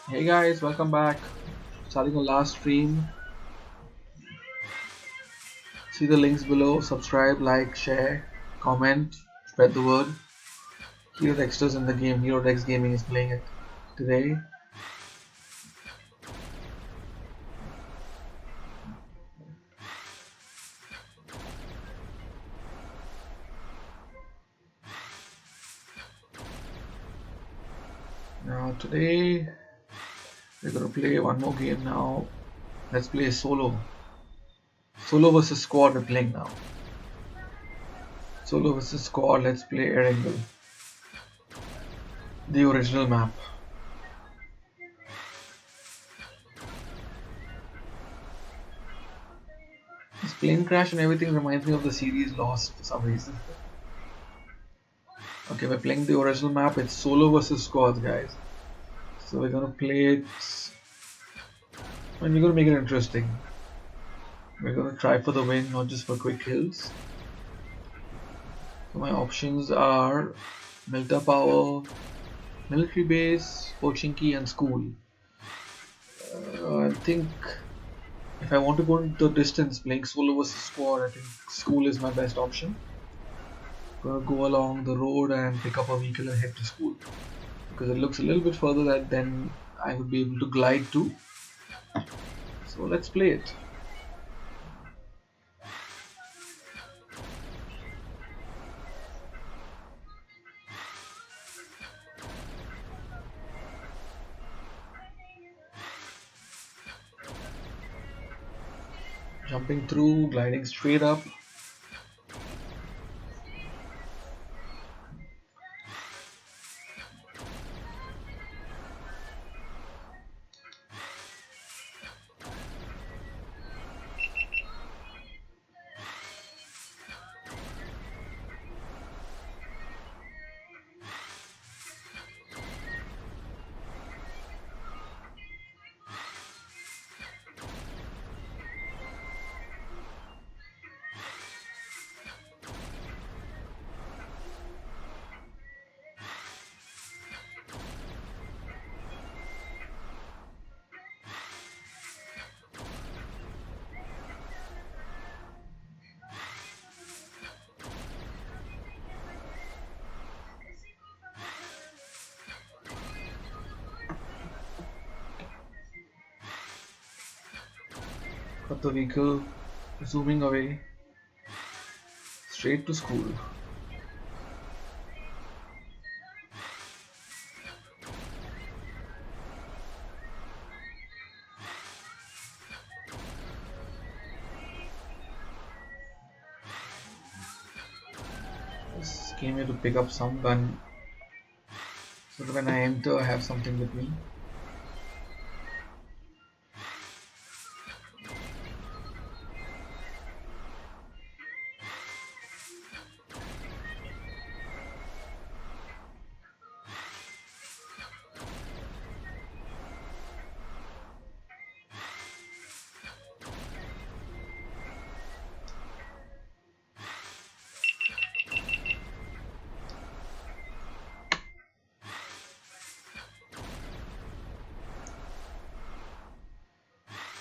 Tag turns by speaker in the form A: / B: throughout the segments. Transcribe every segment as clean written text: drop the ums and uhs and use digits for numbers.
A: Hey guys, welcome back. Starting a last stream. See the links below. Subscribe, like, share, comment, spread the word. Hero Dexter's in the game. Hero Dex Gaming is playing it today. Now today we're gonna play one more game now. Let's play solo. Solo versus squad we're playing now. Solo versus squad, let's play Erangel. The original map. This plane crash and everything reminds me of the series Lost for some reason. Okay, we're playing the original map. It's solo versus squads, guys. So we're gonna play it, and we're gonna make it interesting. We're gonna try for the win, not just for quick kills. So my options are Milta Power, Military Base, Pochinki, and School. I think if I want to go into the distance, playing solo versus squad, I think School is my best option. Gonna go along the road and pick up a vehicle and head to School because it looks a little bit further that then I would be able to glide to. So let's play it. Jumping through, gliding straight up. Got the vehicle zooming away straight to School. Just came here to pick up some gun so that when I enter I have something with me.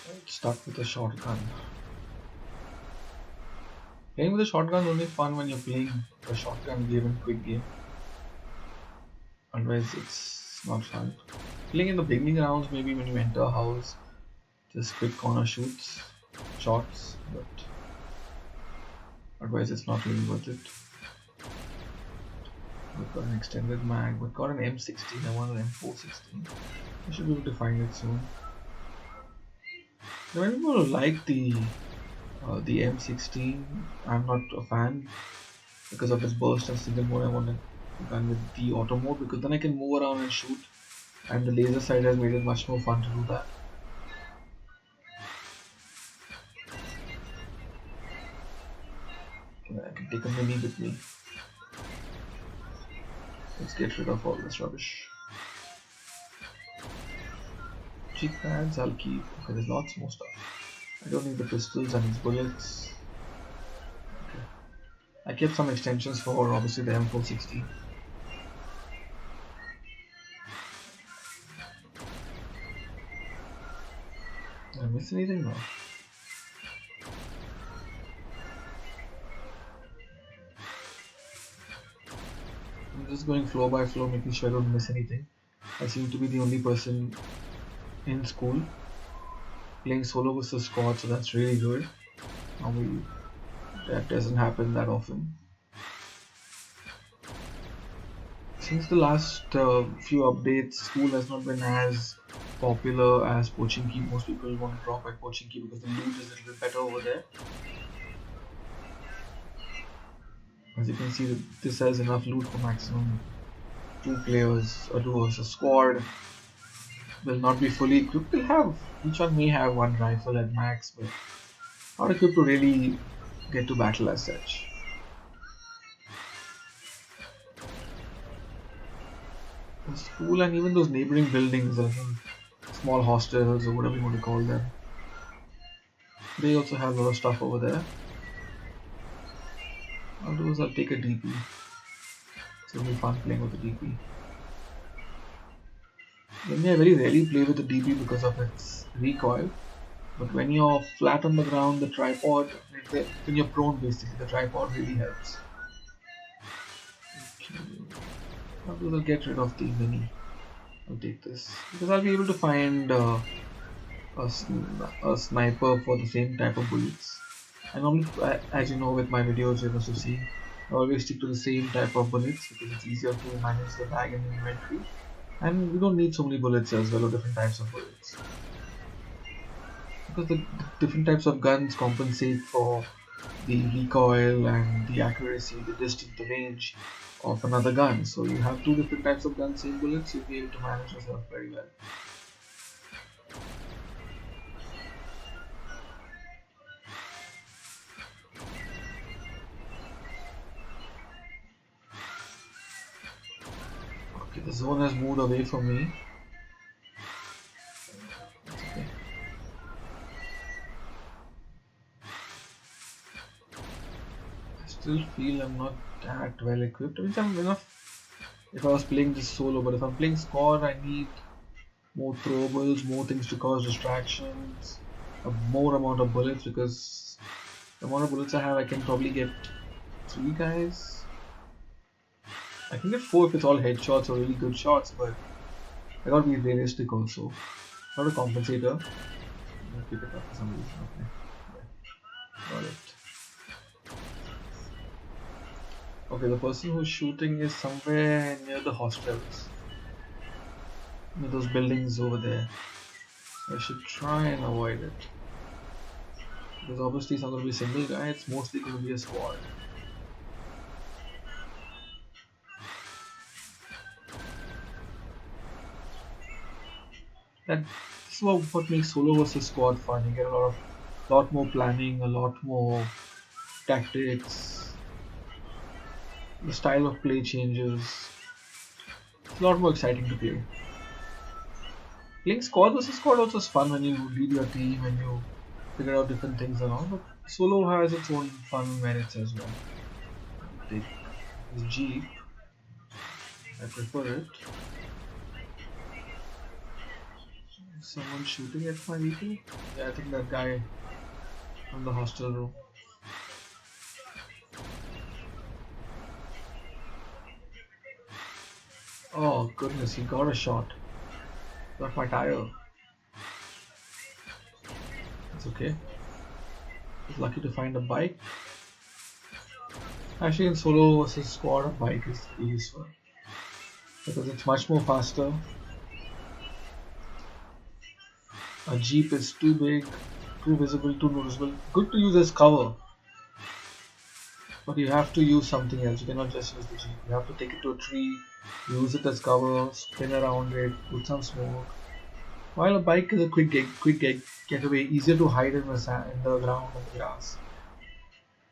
A: Let's start with a shotgun. Playing with a shotgun is only fun when you're playing a shotgun game in quick game. Otherwise it's not fun. Playing in the beginning rounds, maybe when you enter a house, just quick corner shots, but otherwise it's not really worth it. We've got an extended mag, we've got an M16, I want an M416. I should be able to find it soon. Now, many people like the M16. I'm not a fan because of its burst and single mode. I want a gun with the auto mode because then I can move around and shoot, and the laser sight has made it much more fun to do that. I can take a mini with me. Let's get rid of all this rubbish. Cheek pads I'll keep. Okay, there's lots more stuff. I don't need the pistols and its bullets. Okay. I kept some extensions for obviously the M416. miss anything? No. I'm just going floor by floor, making sure I don't miss anything. I seem to be the only person in school playing solo versus squad, so that's really good. Normally, that doesn't happen that often. Since the last few updates, school has not been as popular as Pochinki. Most people want to drop at Pochinki because the loot is a little bit better over there. As you can see, this has enough loot for maximum 2 players. A duo, so squad will not be fully equipped. They'll have, each one may have 1 rifle at max, but not equipped to really get to battle as such. The school and even those neighboring buildings, small hostels or whatever you want to call them, they also have a lot of stuff over there. I'll do is I'll take a DP. It's really fun playing with the DP. Then I very rarely play with the DP because of its recoil. But when you're flat on the ground, the tripod, when you're prone basically, the tripod really helps. Okay. I'll get rid of the mini. I'll take this because I'll be able to find a sniper for the same type of bullets. I normally, as you know with my videos you're also seeing, I always stick to the same type of bullets because it's easier to manage the bag and the inventory. And we don't need so many bullets as well, or different types of bullets. Because the different types of guns compensate for the recoil and the accuracy, the distance, the range of another gun. So you have 2 different types of guns, same bullets, you'll be able to manage yourself very well. Okay, the zone has moved away from me. Okay. I still feel I'm not that well equipped. I mean, I'm enough if I was playing this solo, but if I'm playing squad, I need more throwables, more things to cause distractions, a more amount of bullets because the amount of bullets I have, I can probably get 3 guys. I can get 4 if it's all headshots or really good shots, but I gotta be realistic also. Not a compensator. I'll pick it up for some reason. Okay. Yeah. Got it. Okay, the person who's shooting is somewhere near the hostels. Near those buildings over there. So I should try and avoid it. Because obviously it's not going to be a single guy, it's mostly going to be a squad. This is what makes solo versus squad fun. You get a lot more planning, a lot more tactics. The style of play changes. It's a lot more exciting to play. Playing squad versus squad also is fun when you lead your team and you figure out different things and all, but solo has its own fun merits as well. Take this Jeep. I prefer it. Is someone shooting at my vehicle? Yeah, I think that guy from the hostel room. Oh goodness, he got a shot. Got my tire. That's okay. I was lucky to find a bike. Actually, in solo versus squad, a bike is useful because it's much more faster. A Jeep is too big, too visible, too noticeable. Good to use as cover, but you have to use something else. You cannot just use the Jeep. You have to take it to a tree, use it as cover, spin around it, put some smoke. While a bike is a quick getaway, easier to hide in the sand, in the ground, and the grass.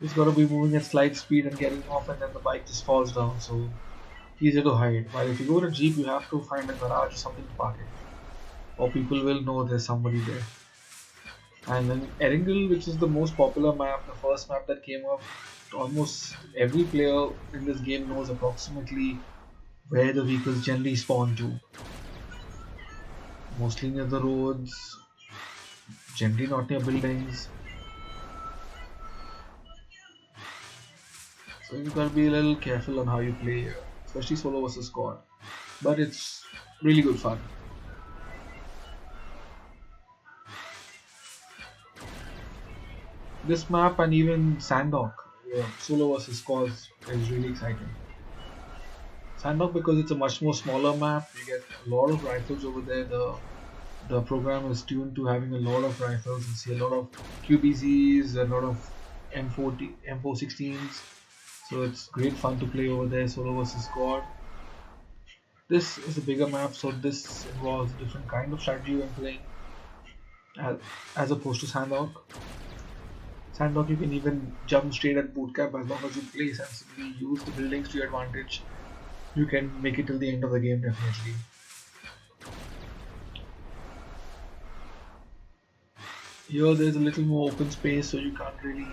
A: It's got to be moving at slight speed and getting off, and then the bike just falls down. So easier to hide. While if you go to a Jeep, you have to find a garage or something to park it, or people will know there's somebody there. And then Erangel, which is the most popular map, the first map that came up, almost every player in this game knows approximately where the vehicles generally spawn to. Mostly near the roads, generally not near buildings. So you gotta be a little careful on how you play here, especially solo versus squad. But it's really good fun. This map and even Sandok, solo versus squads is really exciting. Sandok because it's a much more smaller map, you get a lot of rifles over there. The program is tuned to having a lot of rifles. You see a lot of QBZs, a lot of M40, M416s. So it's great fun to play over there, solo versus squad. This is a bigger map, so this involves a different kind of strategy when playing, as opposed to Sandok. Sandok, you can even jump straight at bootcamp as long as you play sensibly, use the buildings to your advantage. You can make it till the end of the game definitely. Here there's a little more open space, so you can't really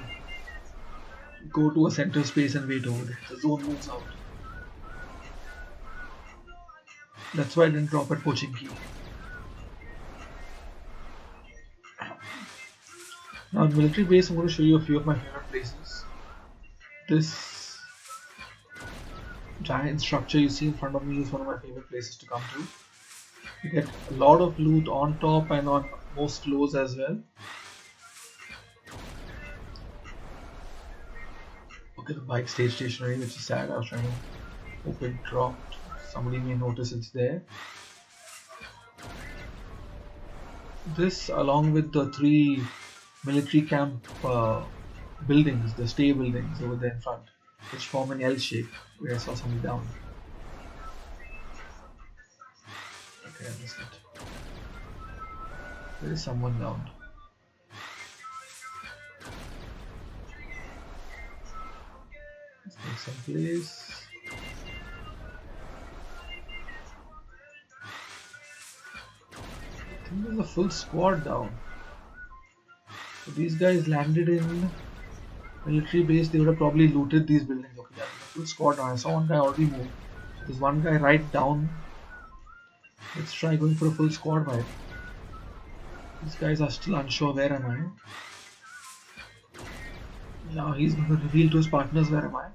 A: go to a center space and wait over there. The zone moves out. That's why I didn't drop at Pochinki. Now in military base, I'm going to show you a few of my favorite places. This giant structure you see in front of me is one of my favorite places to come to. You get a lot of loot on top and on most floors as well. Okay, the bike stayed stationary, which is sad. I was trying to hope it dropped. Somebody may notice it's there. This, along with the 3 military camp buildings, the stay buildings over there in front, which form an L shape, where I saw somebody down. Okay, I missed it. There is someone down. Let's make some place. I think there's a full squad down. So these guys landed in military base, they would have probably looted these buildings. Okay, there's a full squad down. I saw one guy already move. So there's one guy right down. Let's try going for a full squad wipe. These guys are still unsure where am I. Now he's going to reveal to his partners where am I.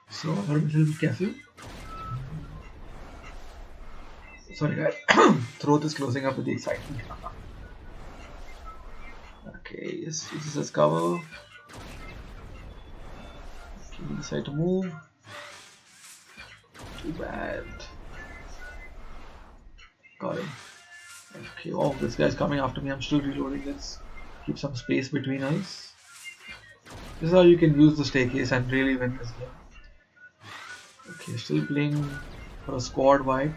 A: So I gotta be a little bit careful. Sorry guys, throat is closing up with the excitement. Okay, yes, this is cover. Okay, we decide to move. Too bad. Got him. Okay, oh, this guy's coming after me. I'm still reloading. Let's keep some space between us. This is how you can use the staircase and really win this game. Okay, still playing for a squad wipe.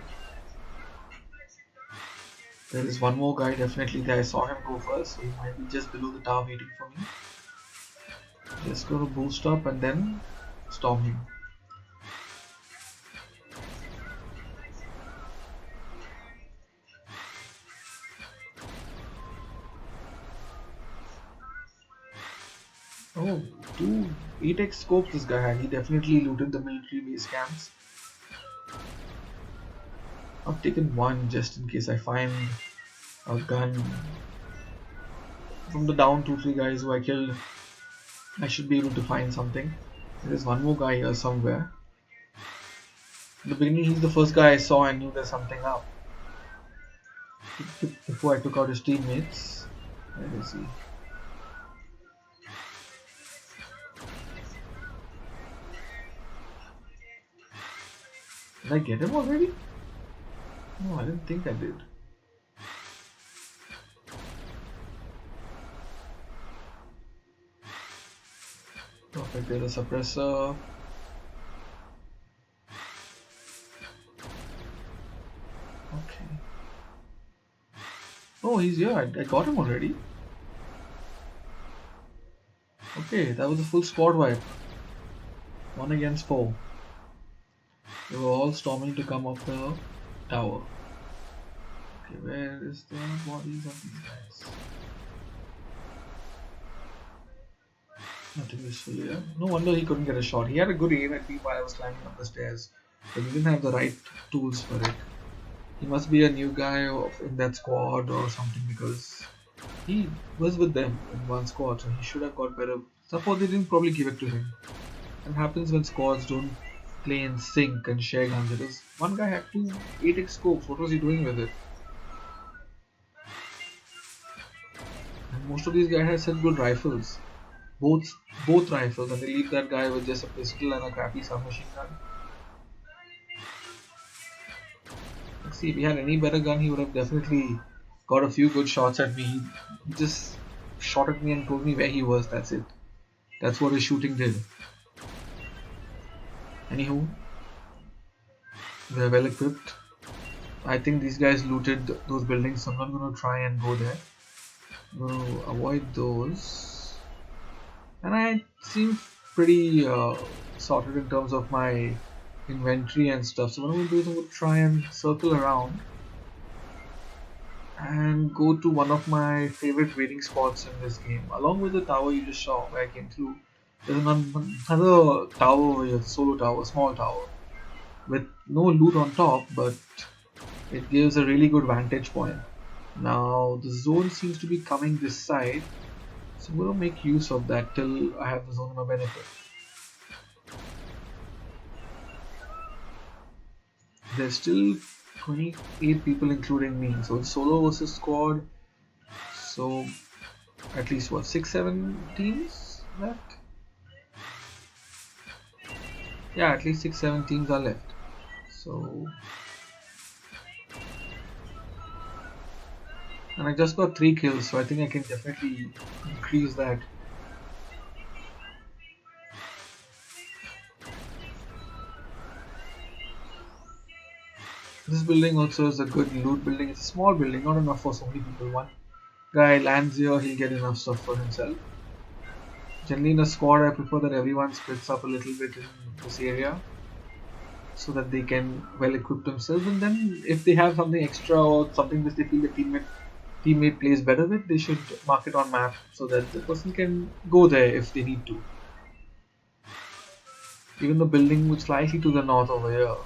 A: There is one more guy definitely there. I saw him go first, so he might be just below the tower waiting for me. Just going to boost up and then storm him. Oh, 8x scopes this guy had. He definitely looted the military base camps. I've taken one just in case I find a gun. From the down 2-3 guys who I killed, I should be able to find something. There's one more guy here somewhere. In the beginning, he's the first guy I saw and knew there's something up. Before I took out his teammates. Where is he? Did I get him already? No, I didn't think I did. Perfect, there's a suppressor. Okay. Oh, he's here. I got him already. Okay, that was a full squad wipe. 1 against 4. They were all storming to come up the tower. Okay, where is the bodies of these guys? Nothing useful here. No wonder he couldn't get a shot. He had a good aim at me while I was climbing up the stairs, but he didn't have the right tools for it. He must be a new guy in that squad or something, because He was with them in one squad, so he should have got better. Suppose they didn't probably give it to him. That happens when squads don't play in sync and share guns. Because one guy had two 8x scopes. What was he doing with it? And most of these guys had such good rifles. Both both rifles, and they leave that guy with just a pistol and a crappy submachine gun. Let's see, if he had any better gun, he would have definitely got a few good shots at me. He just shot at me and told me where he was. That's it. That's what his shooting did. Anywho, they're well equipped. I think these guys looted those buildings, so I'm not going to try and go there. I'm going to avoid those. And I seem pretty sorted in terms of my inventory and stuff. So what I'm going to do is I'm going to try and circle around and go to one of my favorite waiting spots in this game. Along with the tower you just saw where I came through, there's another tower over here, solo tower, small tower, with no loot on top, but it gives a really good vantage point. Now the zone seems to be coming this side, so I'm going to make use of that till I have the zone in my benefit. There's still 28 people including me, so it's solo versus squad, so at least what, 6-7 teams left? Yeah, at least 6-7 teams are left. So, and I just got 3 kills, so I think I can definitely increase that. This building also is a good loot building. It's a small building, not enough for so many people. One guy lands here, he'll get enough stuff for himself. Generally in a squad, I prefer that everyone splits up a little bit in this area so that they can well equip themselves, and then if they have something extra or something that they feel the teammate plays better with, they should mark it on map so that the person can go there if they need to. Even the building was slightly to the north over here.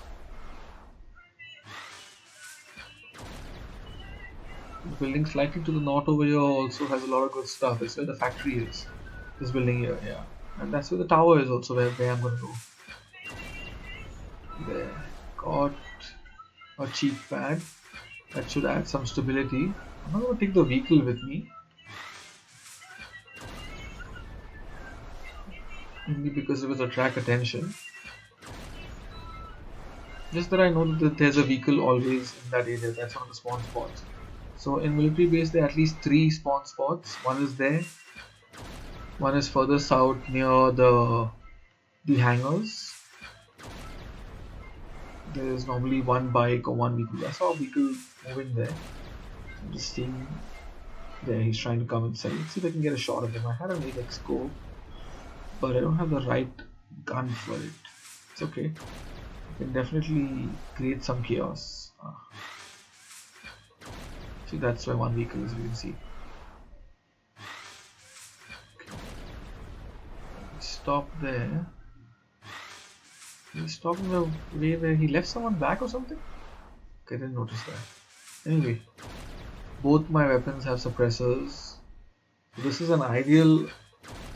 A: The building slightly to the north over here also has a lot of good stuff. It's where the factory is. This building here, yeah. And that's where the tower is also, where I'm going to go. There. Got a cheap pad. That should add some stability. I'm not going to take the vehicle with me. Only because it will attract attention. Just that I know that there's a vehicle always in that area. That's one of the spawn spots. So in military base there are at least 3 spawn spots. One is there. One is further south near the hangars. There is normally one bike or one vehicle. I saw a vehicle moving there. I'm just seeing there, he's trying to come inside. Let's see if I can get a shot of him. I had an 8x scope, but I don't have the right gun for it. It's okay. I can definitely create some chaos. See, that's where one vehicle is, you can see. Okay. Stop there. He's stopping the way where he left someone back or something? Okay, I didn't notice that. Anyway, both my weapons have suppressors. This is an ideal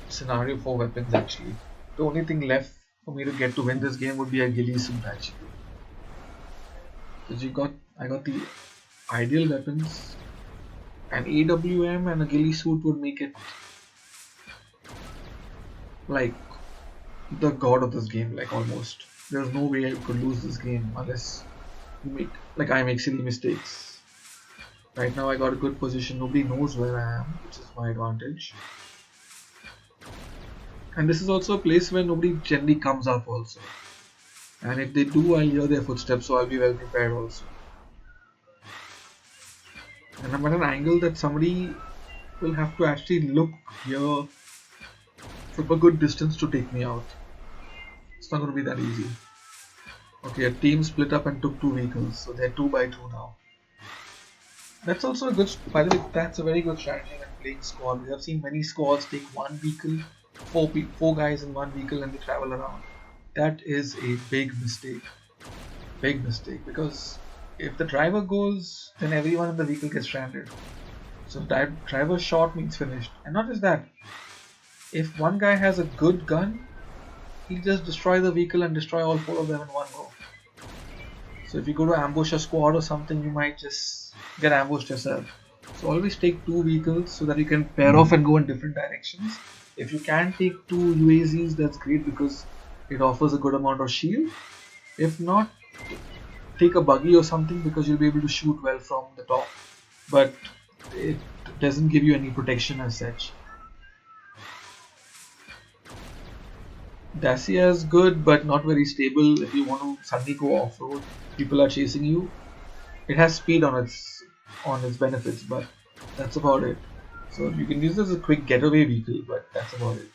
A: scenario for weapons actually. The only thing left for me to get to win this game would be a ghillie suit actually. Because I got the ideal weapons. An AWM and a ghillie suit would make it like the god of this game, like almost. There's no way I could lose this game unless I make silly mistakes. Right now I got a good position, nobody knows where I am, which is my advantage. And this is also a place where nobody generally comes up also. And if they do, I'll hear their footsteps, so I'll be well prepared also. And I'm at an angle that somebody will have to actually look here from a good distance to take me out. It's not going to be that easy. Okay, a team split up and took 2 vehicles, so they're 2 by 2 now. That's also a good, by the way, that's a very good strategy when playing squad. We have seen many squads take 1 vehicle, 4 guys in 1 vehicle and they travel around. That is a big mistake. Big mistake, because if the driver goes, then everyone in the vehicle gets stranded. So driver shot means finished. And not just that, if one guy has a good gun, he'll just destroy the vehicle and destroy all four of them in one go. So if you go to ambush a squad or something, you might just get ambushed yourself. So always take two vehicles so that you can pair off and go in different directions. If you can take two UAZs, that's great because it offers a good amount of shield. If not, take a buggy or something because you'll be able to shoot well from the top. But it doesn't give you any protection as such. Dacia is good but not very stable if you want to suddenly go off-road. People are chasing you. It has speed on its benefits, but that's about it. So you can use this as a quick getaway vehicle, but that's about it.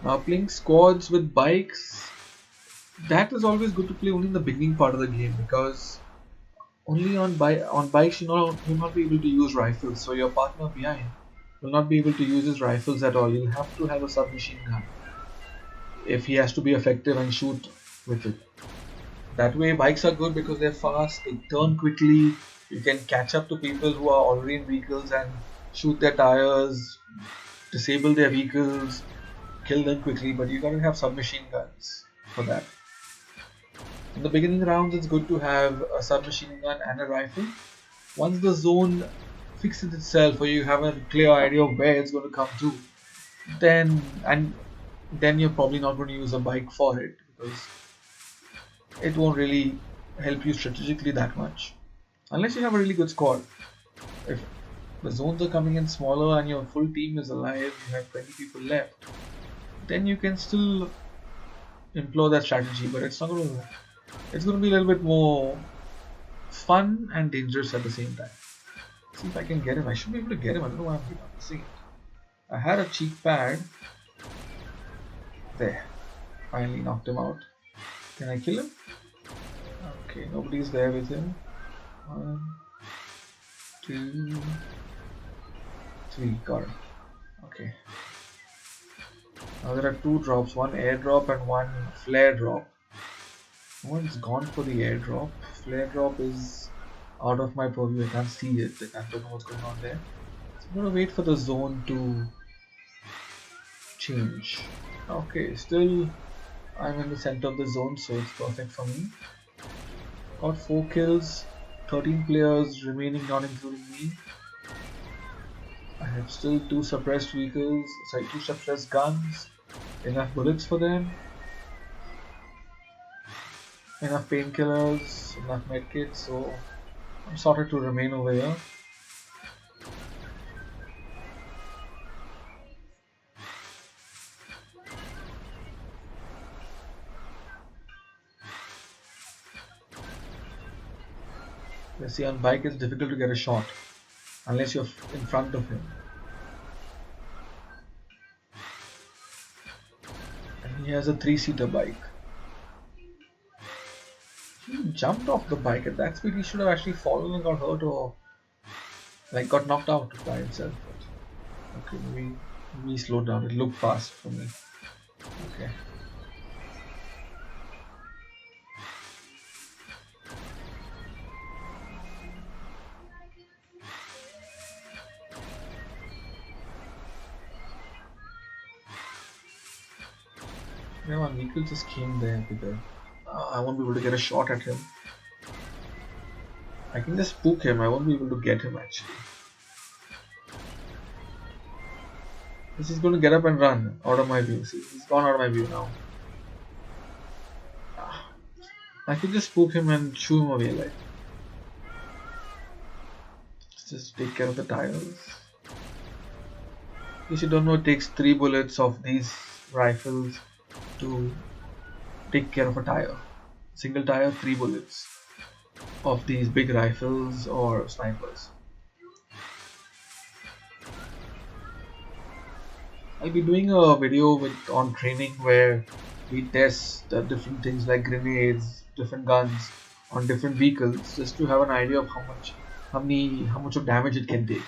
A: Now playing squads with bikes, that is always good to play only in the beginning part of the game because only on bikes you'll not be able to use rifles. So your partner behind will not be able to use his rifles at all. You'll have to have a submachine gun if he has to be effective and shoot with it. That way bikes are good because they're fast, they turn quickly, you can catch up to people who are already in vehicles and shoot their tires, disable their vehicles, kill them quickly, but you gotta have submachine guns for that. In the beginning rounds it's good to have a submachine gun and a rifle. Once the zone fixes itself or you have a clear idea of where it's going to come to, then you're probably not going to use a bike for it because it won't really help you strategically that much unless you have a really good squad. If the zones are coming in smaller and your full team is alive, you have 20 people left, then you can still employ that strategy, but it's going to be a little bit more fun and dangerous at the same time. See if I can get him. I should be able to get him. I don't know why I'm missing it. I had a cheek pad. There. Finally knocked him out. Can I kill him? Okay, nobody's there with him. 1, 2, 3. Got him. Okay. Now there are two drops. One airdrop and one flare drop. One's gone for the airdrop. Flare drop is out of my purview. I can't see it. I don't know what's going on there. So I'm gonna wait for the zone to change. Okay, still I'm in the center of the zone, so it's perfect for me. Got 4 kills, 13 players remaining, not including me. I have still 2 suppressed vehicles, 2 suppressed guns, enough bullets for them, enough painkillers, enough medkits, so I'm sorted to remain over here. Let's see, on bike it's difficult to get a shot unless you're in front of him. And he has a 3-seater bike. He jumped off the bike at that speed. He should have actually fallen and got hurt or like got knocked out by himself. But okay, maybe he slowed down. It looked fast for me. Okay. Yeah, one vehicle just came there with the I won't be able to get a shot at him. I can just spook him, I won't be able to get him actually. This is going to get up and run out of my view. See, he's gone out of my view now. I could just spook him and shoo him away like. Let's just take care of the tires. In case you don't know, it takes 3 bullets of these rifles to take care of a tire. Single tire, 3 bullets of these big rifles or snipers. I'll be doing a video on training where we test different things like grenades, different guns on different vehicles just to have an idea of how much of damage it can take.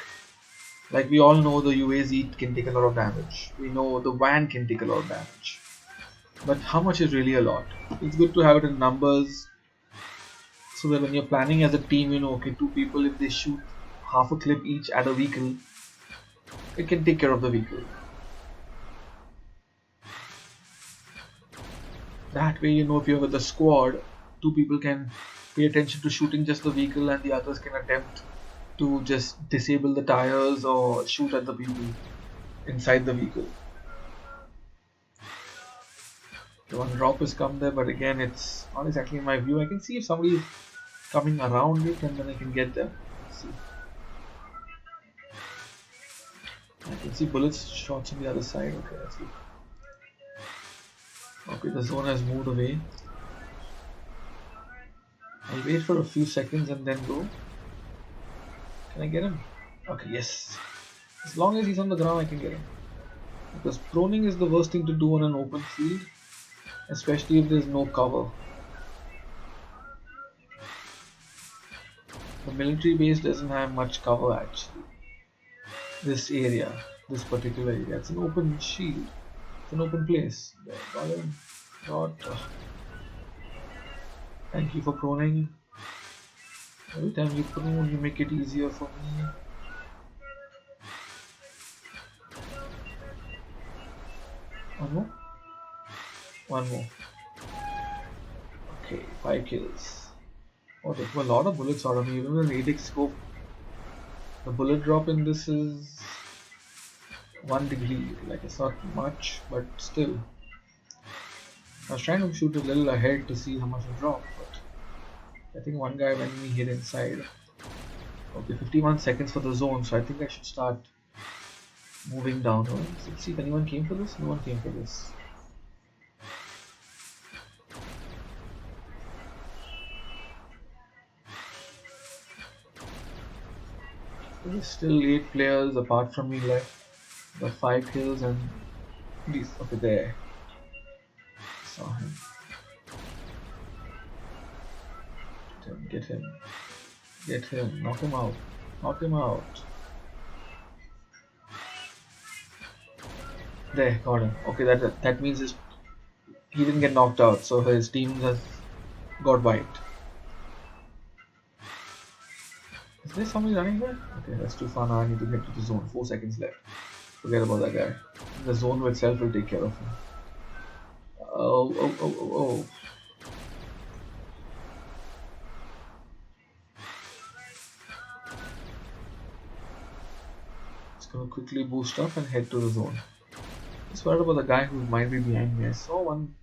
A: Like we all know the UAZ can take a lot of damage. We know the van can take a lot of damage. But how much is really a lot? It's good to have it in numbers so that when you're planning as a team, you know, okay, 2 people, if they shoot half a clip each at a vehicle, it can take care of the vehicle. That way, you know, if you're with a squad, two people can pay attention to shooting just the vehicle and the others can attempt to just disable the tires or shoot at the people inside the vehicle. Okay, one drop has come there, but again, it's not exactly in my view. I can see if somebody is coming around it and then I can get them. Let's see. I can see bullets shots on the other side. Okay, let's see. Okay, the zone has moved away. I'll wait for a few seconds and then go. Can I get him? Okay, yes. As long as he's on the ground, I can get him. Because proning is the worst thing to do on an open field, especially if there's no cover. The military base doesn't have much cover actually. This area, this particular area, it's an open shield. It's an open place. There, got him. Got. Thank you for proning. Every time you prone, you make it easier for me. One more? One more. Okay, 5 kills. Oh, there were a lot of bullets out of me. Even with an 8x scope, the bullet drop in this is 1 degree. Like, it's not much, but still. I was trying to shoot a little ahead to see how much it dropped, but I think one guy went me hit inside. Okay, 51 seconds for the zone, so I think I should start moving downwards. Let's see if anyone came for this. No one came for this. There's still 8 players apart from me left. Got 5 kills and these. Okay, there. Saw him. Get him. Get him. Knock him out. Knock him out. There, got him. Okay, that means he didn't get knocked out, so his team has got wiped. Is there somebody running there? Okay, that's too far now. I need to get to the zone. 4 seconds left. Forget about that guy. The zone itself will take care of him. Oh. Just gonna quickly boost up and head to the zone. Just worried about the guy who might be behind me. I saw one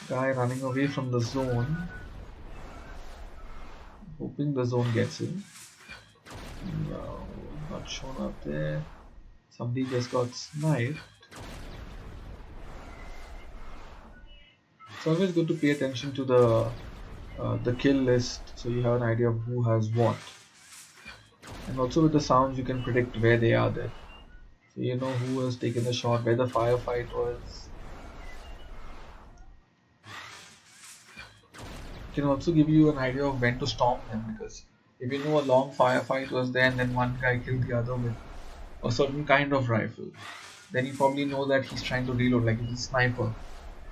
A: guy running away from the zone. Hoping the zone gets him. No, not shown up there. Somebody just got sniped. It's always good to pay attention to the kill list so you have an idea of who has what. And also with the sounds you can predict where they are there. So you know who has taken the shot, where the firefight was. It can also give you an idea of when to storm them, because if you know a long firefight was there and then one guy killed the other with a certain kind of rifle, then you probably know that he's trying to reload, like he's a sniper.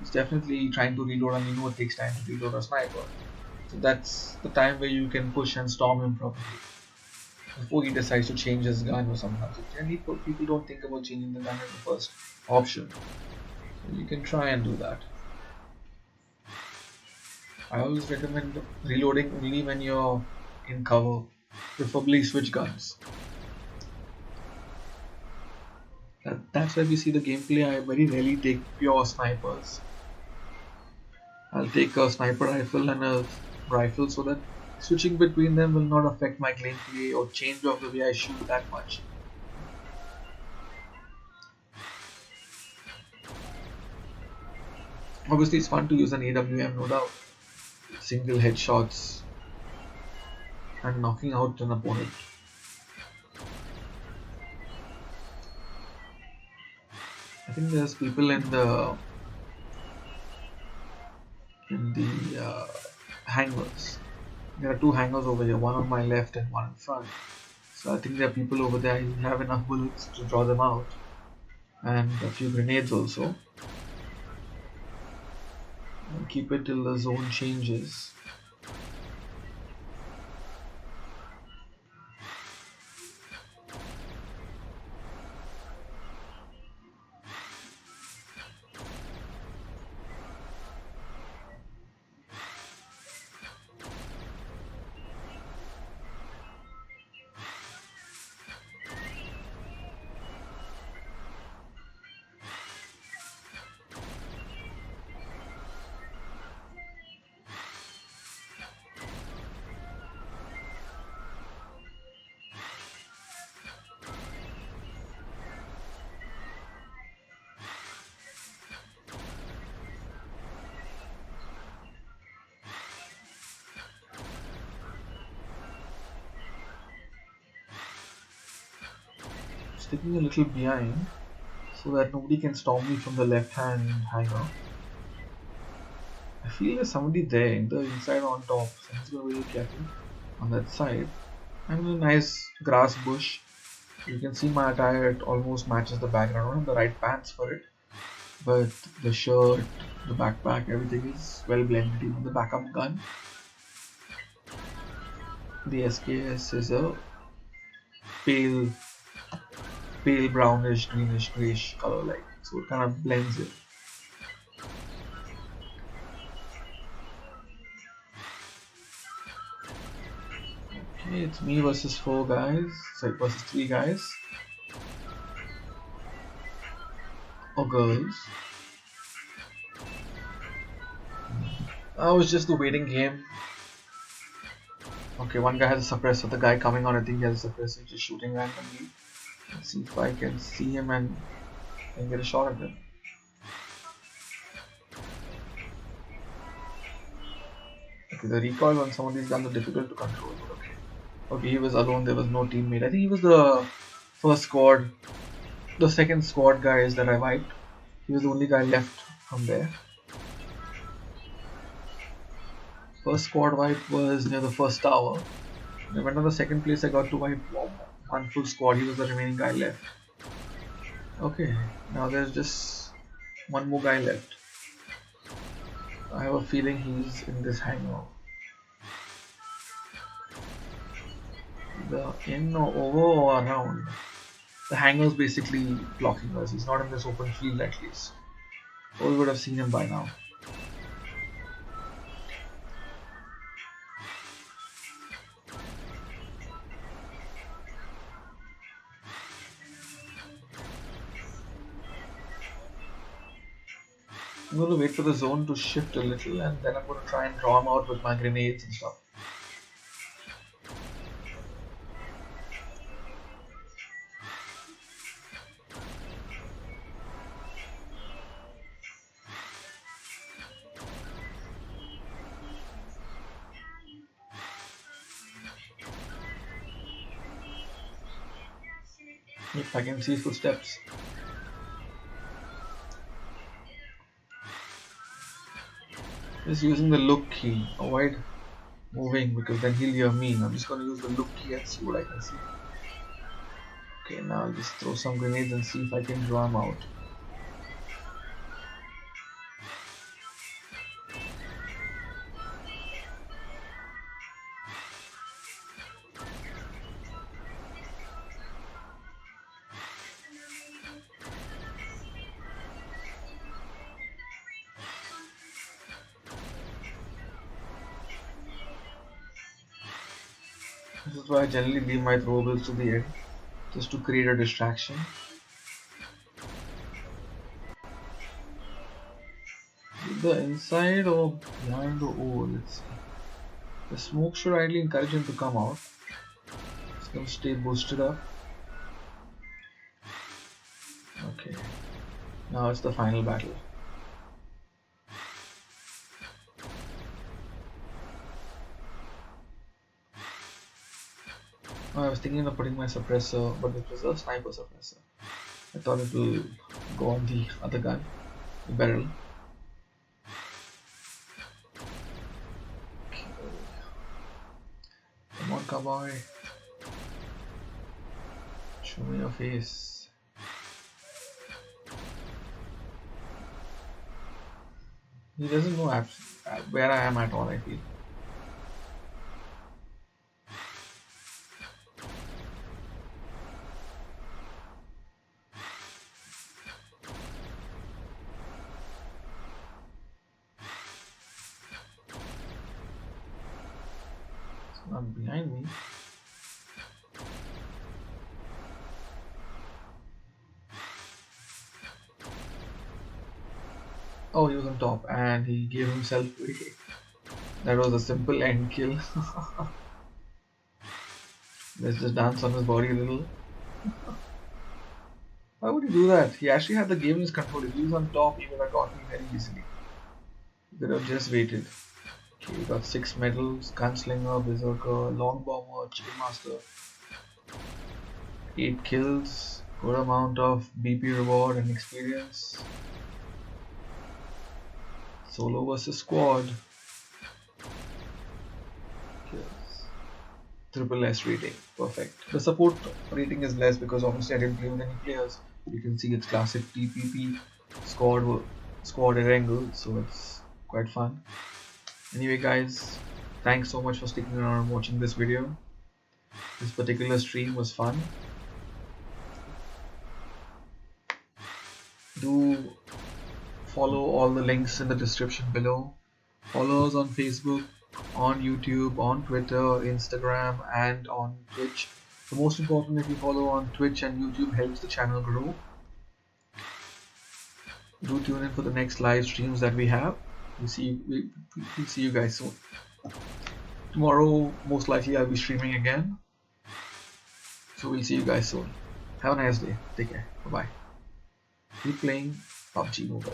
A: He's definitely trying to reload and you know it takes time to reload a sniper. So that's the time where you can push and storm him properly before he decides to change his gun or something. So generally people don't think about changing the gun as the first option. So you can try and do that. I always recommend reloading only when you're in cover, preferably switch guns. That's why we see the gameplay. I very rarely take pure snipers. I'll take a sniper rifle and a rifle so that switching between them will not affect my gameplay or change of the way I shoot that much. Obviously it's fun to use an AWM, no doubt. Single headshots and knocking out an opponent. I think there's people in the hangars. There are 2 hangars over here, one on my left and one in front. So I think there are people over there. You have enough bullets to draw them out, and a few grenades also. And keep it till the zone changes. taking a little behind so that nobody can storm me from the left hand hangar. I feel there's somebody there in the inside on top, so I'm just gonna be careful on that side. I'm in a nice grass bush. You can see my attire, it almost matches the background. I don't have the right pants for it, but the shirt, the backpack, everything is well blended. Even the backup gun. The SKS is a pale, pale brownish, greenish, grayish color, like so it kind of blends in. Okay, it's me versus 4 guys. Sorry, versus 3 guys. Or girls. That was just the waiting game. Okay, one guy has a suppressor. The guy coming on, I think he has a suppressor. Just shooting randomly. Let's see if I can see him and get a shot at him. Okay, the recoil on some of these guns are difficult to control. But okay. Okay, he was alone. There was no teammate. I think he was the first squad. The second squad guys that I wiped. He was the only guy left from there. First squad wipe was near the first tower. When I went on the second place, I got to wipe one full squad. He was the remaining guy left. Okay, now there's just one more guy left. I have a feeling he's in this hangar. Either in or over or around. The hangar's basically blocking us. He's not in this open field at least. Or we would have seen him by now. I'm going to wait for the zone to shift a little and then I'm going to try and draw him out with my grenades and stuff. Yep, I can see his footsteps. Just using the look key. Avoid moving because then he'll hear me. I'm just going to use the look key and see what I can see. Okay, now I'll just throw some grenades and see if I can draw him out. This is why I generally leave my throwables to the end, just to create a distraction. The inside or behind the O, let's see. The smoke should ideally encourage him to come out. It's going to stay boosted up. Okay, now it's the final battle. I was thinking of putting my suppressor, but it was a sniper suppressor. I thought it will go on the other gun, the barrel. Okay. Come on, cowboy. Show me your face. He doesn't know where I am at all, I feel. Not behind me. Oh, he was on top and he gave himself away. That was a simple end kill. Let's just dance on his body a little. Why would he do that? He actually had the game in his control. If he was on top, he would have got me very easily. He could have just waited. Okay, we got 6 medals, Gunslinger, Berserker, Long Bomber, Chicken Master. 8 kills, Good amount of BP reward and experience. Solo versus squad. Kills. Triple S rating. Perfect. The support rating is less because obviously I didn't play with any players. You can see it's classic TPP squad Erangel, so it's quite fun. Anyway guys, thanks so much for sticking around and watching this video. This particular stream was fun. Do follow all the links in the description below. Follow us on Facebook, on YouTube, on Twitter, Instagram, and on Twitch. The most important, if you follow on Twitch and YouTube, helps the channel grow. Do tune in for the next live streams that we have. We'll see you guys soon. Tomorrow, most likely, I'll be streaming again. So we'll see you guys soon. Have a nice day. Take care. Bye bye. Keep playing PUBG Mobile.